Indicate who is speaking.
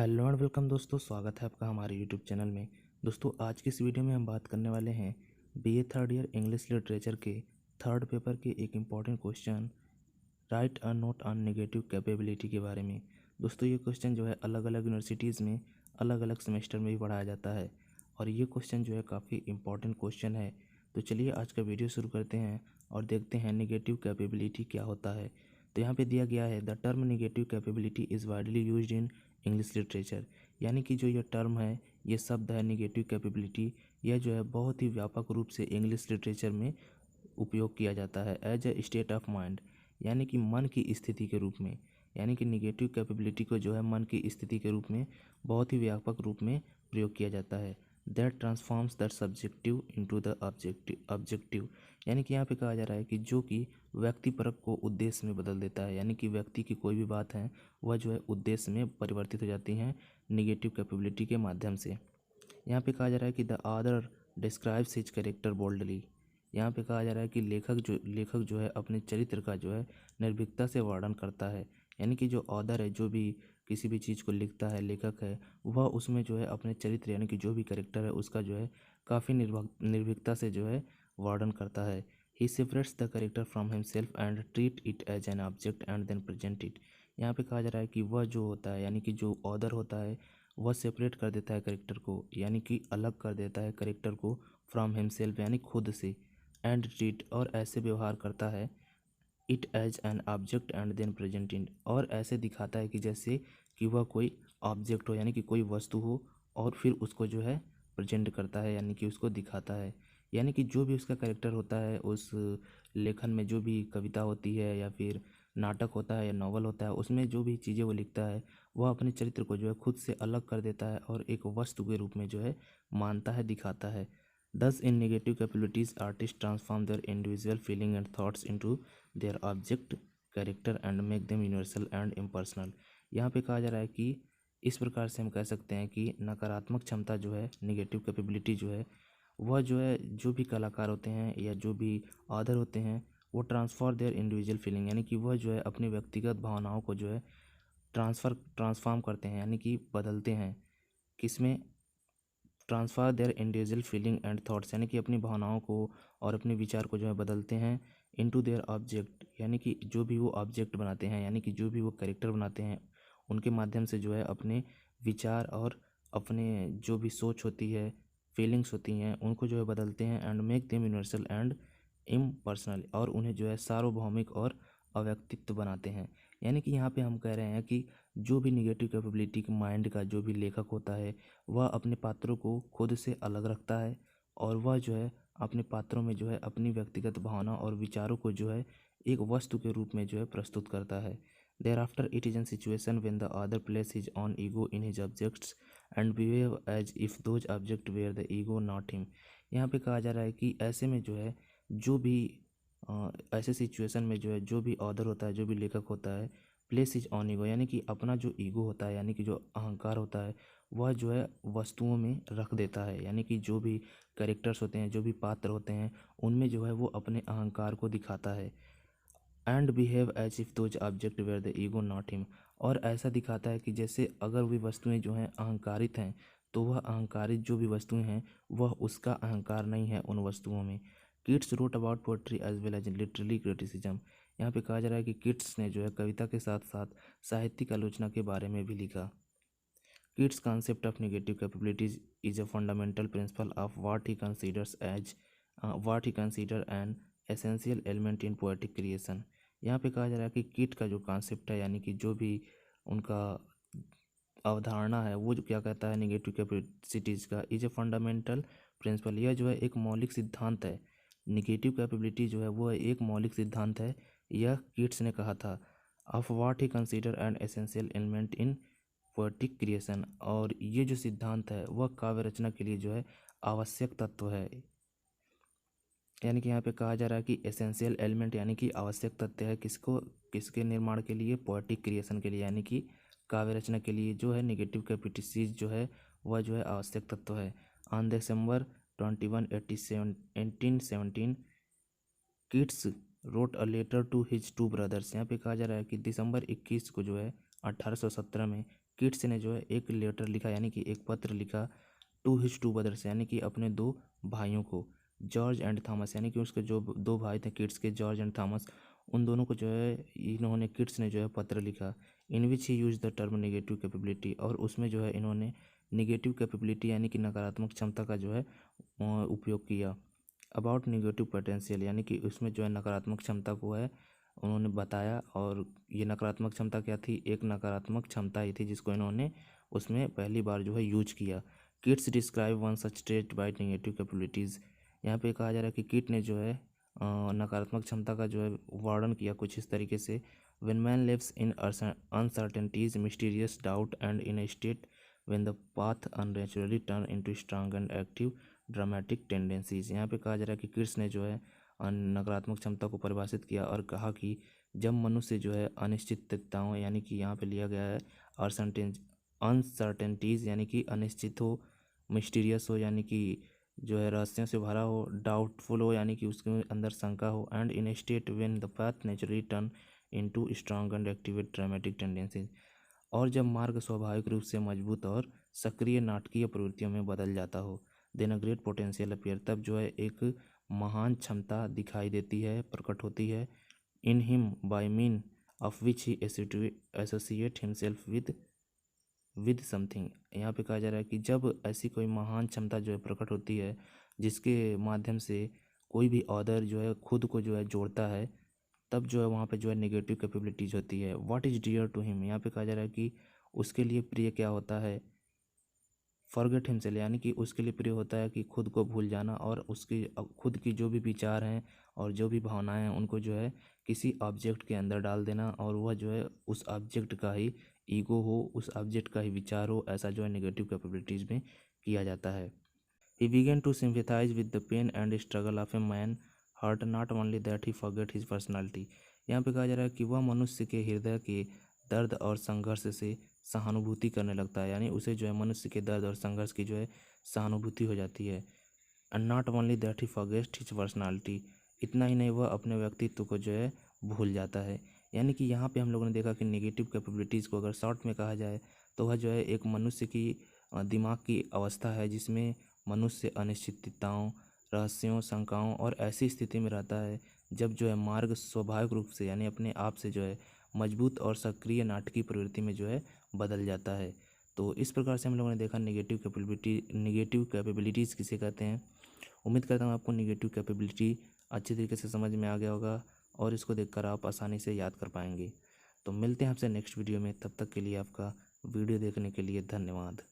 Speaker 1: Hello and welcome दोस्तों, स्वागत है आपका हमारे यूट्यूब चैनल में। दोस्तों, आज की इस वीडियो में हम बात करने वाले हैं BA third year English literature के थर्ड पेपर के एक important question, right a note on negative capability के बारे में। दोस्तों, ये क्वेश्चन जो है अलग अलग यूनिवर्सिटीज़ में अलग अलग सेमेस्टर में भी पढ़ाया जाता है और ये क्वेश्चन जो है काफ़ी इम्पॉर्टेंट क्वेश्चन है। तो चलिए आज का वीडियो शुरू करते हैं और देखते हैं नेगेटिव कैपेबिलिटी क्या होता है। तो यहाँ पे दिया गया है, the term negative capability is widely used in English literature. यानी कि जो ये टर्म है, ये शब्द है नेगेटिव कैपेबिलिटी, यह जो है बहुत ही व्यापक रूप से इंग्लिश लिटरेचर में उपयोग किया जाता है as a state of mind, यानी कि मन की स्थिति के रूप में। यानी कि नेगेटिव कैपेबिलिटी को जो है मन की स्थिति के रूप में बहुत ही व्यापक रूप में प्रयोग किया जाता है। That transforms the subjective into the objective. यानी कि यहाँ पे कहा जा रहा है कि जो कि व्यक्तिपरक को उद्देश्य में बदल देता है। यानी कि व्यक्ति की कोई भी बात है वह जो है उद्देश्य में परिवर्तित हो जाती हैं निगेटिव कैपेबिलिटी के माध्यम से। यहाँ पे कहा जा रहा है कि the author describes his character boldly. यहाँ पे कहा जा रहा है कि लेखक जो है अपने चरित्र का जो है निर्भीकता से वर्णन करता है। यानी कि जो ऑथर है, जो भी किसी भी चीज़ को लिखता है, लेखक है, वह उसमें जो है अपने चरित्र यानी कि जो भी कैरेक्टर है उसका जो है काफ़ी निर्भीकता से जो है वर्णन करता है। He separates the character from himself and treat it as an object and then present it. यहाँ पे कहा जा रहा है कि वह जो होता है, यानी कि जो ऑथर होता है, वह सेपरेट कर देता है करेक्टर को, यानी कि अलग कर देता है करेक्टर को फ्रॉम हिमसेल्फ यानी खुद से, एंड ट्रीट और ऐसे व्यवहार करता है it as an object and then present in, और ऐसे दिखाता है कि जैसे कि वह कोई ऑब्जेक्ट हो, यानी कि कोई वस्तु हो, और फिर उसको जो है प्रेजेंट करता है, यानी कि उसको दिखाता है। यानी कि जो भी उसका कैरेक्टर होता है उस लेखन में, जो भी कविता होती है या फिर नाटक होता है या नॉवल होता है, उसमें जो भी चीज़ें वो लिखता है वह अपने चरित्र को जो है खुद से अलग कर देता है और एक वस्तु के रूप में जो है मानता है, दिखाता है। Thus, in negative capabilities, artists transform their individual feeling and thoughts into their object character and make them universal and impersonal। यहाँ पे कहा जा रहा है कि इस प्रकार से हम कह सकते हैं कि नकारात्मक क्षमता जो है, नेगेटिव कैपेबिलिटी जो है, वह जो है जो भी कलाकार होते हैं या जो भी ऑथर होते हैं, वो ट्रांसफॉर देयर इंडिविजुअल फीलिंग, यानी कि वह जो है अपनी व्यक्तिगत भावनाओं को जो है ट्रांसफॉर्म करते हैं, यानी कि बदलते हैं। किसमें? Transfer their individual feeling and thoughts, यानी कि अपनी भावनाओं को और अपने विचार को जो है बदलते हैं इनटू देयर ऑब्जेक्ट, यानी कि जो भी वो ऑब्जेक्ट बनाते हैं, यानी कि जो भी वो कैरेक्टर बनाते हैं, उनके माध्यम से जो है अपने विचार और अपने जो भी सोच होती है, फीलिंग्स होती हैं, उनको जो है बदलते हैं। And make them universal and impersonal, और उन्हें जो है सार्वभौमिक और अव्यक्तित्व बनाते हैं। यानी कि यहाँ पे हम कह रहे हैं कि जो भी निगेटिव कैपेबिलिटी के माइंड का जो भी लेखक होता है, वह अपने पात्रों को खुद से अलग रखता है और वह जो है अपने पात्रों में जो है अपनी व्यक्तिगत भावना और विचारों को जो है एक वस्तु के रूप में जो है प्रस्तुत करता है। Thereafter it is an situation when the other place his on ego in his objects and behave as if those object were the ego not him. यहाँ पे कहा जा रहा है कि ऐसे में जो है जो भी ऐसे सिचुएशन में जो है जो भी ऑथर होता है, जो भी लेखक होता है, प्लेस इज ऑन ईगो, यानी कि अपना जो ईगो होता है, यानी कि जो अहंकार होता है, वह जो है वस्तुओं में रख देता है। यानी कि जो भी कैरेक्टर्स होते हैं, जो भी पात्र होते हैं, उनमें जो है वो अपने अहंकार को दिखाता है। And behave as if those object were the ego not him, और ऐसा दिखाता है कि जैसे अगर वे वस्तुएं जो हैं अहंकारित हैं, तो वह अहंकारित जो भी वस्तुएं हैं वह उसका अहंकार नहीं है उन वस्तुओं में। Keats wrote about poetry as well as literary criticism. यहाँ पे कहा जा रहा है कि किट्स ने जो है कविता के साथ साथ साहित्यिक आलोचना के बारे में भी लिखा। Kidd's concept of negative capabilities is a fundamental principle of what he consider an essential element in poetic creation। यहाँ पे कहा जा रहा है कि किट का जो कॉन्सेप्ट है, यानी कि जो भी उनका अवधारणा है, वो जो क्या कहता है नेगेटिव कैपेसिटीज़ का, इज ए फंडामेंटल प्रिंसिपल, यह जो है एक मौलिक सिद्धांत है। निगेटिव कैपेबिलिटी जो है वो एक मौलिक सिद्धांत है, यह किट्स ने कहा था। Of what he consider an essential element in poetic creation, और ये जो सिद्धांत है वह काव्य रचना के लिए जो है आवश्यक तत्व है। यानी कि यहाँ पे कहा जा रहा है कि एसेंशियल एलिमेंट यानी कि आवश्यक तत्व है किसके निर्माण के लिए? पोएटिक क्रिएशन के लिए, यानी कि काव्य रचना के लिए जो है नेगेटिव कैपेसिटीज जो है वह जो है आवश्यक तत्व है। On December 1817 Keats wrote a letter to his two brothers. यहाँ पे कहा जा रहा है कि दिसंबर 21 को जो है 1817 में किट्स ने जो है एक लेटर लिखा यानी कि एक पत्र लिखा टू हिज टू ब्रदर्स यानी कि अपने दो भाइयों को, जॉर्ज एंड थॉमस यानी कि उसके जो दो भाई थे किट्स के, जॉर्ज एंड थॉमस, उन दोनों को जो है इन्होंने किट्स ने जो है पत्र लिखा। In which he use the term negative capability, और उसमें जो है इन्होंने निगेटिव कैपेबिलिटी यानी कि नकारात्मक क्षमता का जो है उपयोग किया। अबाउट निगेटिव पोटेंशियल यानी कि उसमें जो है नकारात्मक क्षमता को है उन्होंने बताया, और ये नकारात्मक क्षमता क्या थी, एक नकारात्मक क्षमता ही थी जिसको इन्होंने उसमें पहली बार जो है यूज किया। Keats describe one such trait by negative capabilities, यहाँ पे कहा जा रहा है कि किट ने जो है नकारात्मक क्षमता का जो है वर्णन किया कुछ इस तरीके से। When man lives in uncertainties, mysterious doubt and in a state when the path unnaturally turn into strong and active dramatic tendencies, यहाँ पे कहा जा रहा है कि किट्स ने जो है नकारात्मक क्षमता को परिभाषित किया और कहा कि जब मनुष्य जो है अनिश्चितताओं यानी कि यहाँ पे लिया गया है अनसर्टेनिटीज़ यानी कि अनिश्चित हो, मिस्टीरियस हो यानी कि जो है रहस्यों से भरा हो, डाउटफुल हो यानी कि उसके अंदर शंका हो, and in a state when the path naturally turn into strong and activate dramatic tendencies, और जब मार्ग स्वाभाविक रूप से मजबूत और सक्रिय नाटकीय प्रवृत्तियों में बदल जाता हो, then a great potential appear, तब जो है एक महान क्षमता दिखाई देती है, प्रकट होती है। In him by mean of which he associate himself with something, यहाँ पे कहा जा रहा है कि जब ऐसी कोई महान क्षमता जो है प्रकट होती है जिसके माध्यम से कोई भी ऑदर जो है खुद को जो है जोड़ता है, तब जो है वहाँ पे जो है नेगेटिव कैपेबिलिटीज होती है। What is dear to him, यहाँ पे कहा जा रहा है कि उसके लिए प्रिय क्या होता है, फॉरगेट हिमसेल्फ यानी कि उसके लिए प्रिय होता है कि खुद को भूल जाना, और उसकी खुद की जो भी विचार हैं और जो भी भावनाएं हैं उनको जो है किसी ऑब्जेक्ट के अंदर डाल देना, और वह जो है उस ऑब्जेक्ट का ही ईगो हो, उस ऑब्जेक्ट का ही विचार हो, ऐसा जो है नेगेटिव कैपेबिलिटीज़ में किया जाता है। He began to sympathise with the pain and struggle of a man hurt, not only that he forget his personality, यहाँ पे कहा जा रहा है कि वह मनुष्य के हृदय के दर्द और संघर्ष से सहानुभूति करने लगता है, यानी उसे जो है मनुष्य के दर्द और संघर्ष की जो है सहानुभूति हो जाती है। And not only that he forget his personality, इतना ही नहीं वह अपने व्यक्तित्व को जो है भूल जाता है। यानी कि यहाँ पे हम लोगों ने देखा कि नेगेटिव कैपेबिलिटीज़ को अगर शॉर्ट में कहा जाए तो वह जो है एक मनुष्य की दिमाग की अवस्था है जिसमें मनुष्य अनिश्चितताओं, रहस्यों, शंकाओं और ऐसी स्थिति में रहता है जब जो है मार्ग स्वाभाविक रूप से यानी अपने आप से जो है मजबूत और सक्रिय नाटकीय प्रवृत्ति में जो है बदल जाता है। तो इस प्रकार से हम लोगों ने देखा नेगेटिव कैपेबिलिटीज़ किसे कहते हैं। उम्मीद करता हूँ आपको नेगेटिव कैपेबिलिटी अच्छी तरीके से समझ में आ गया होगा और इसको देखकर आप आसानी से याद कर पाएंगे। तो मिलते हैं आपसे नेक्स्ट वीडियो में, तब तक के लिए आपका वीडियो देखने के लिए धन्यवाद।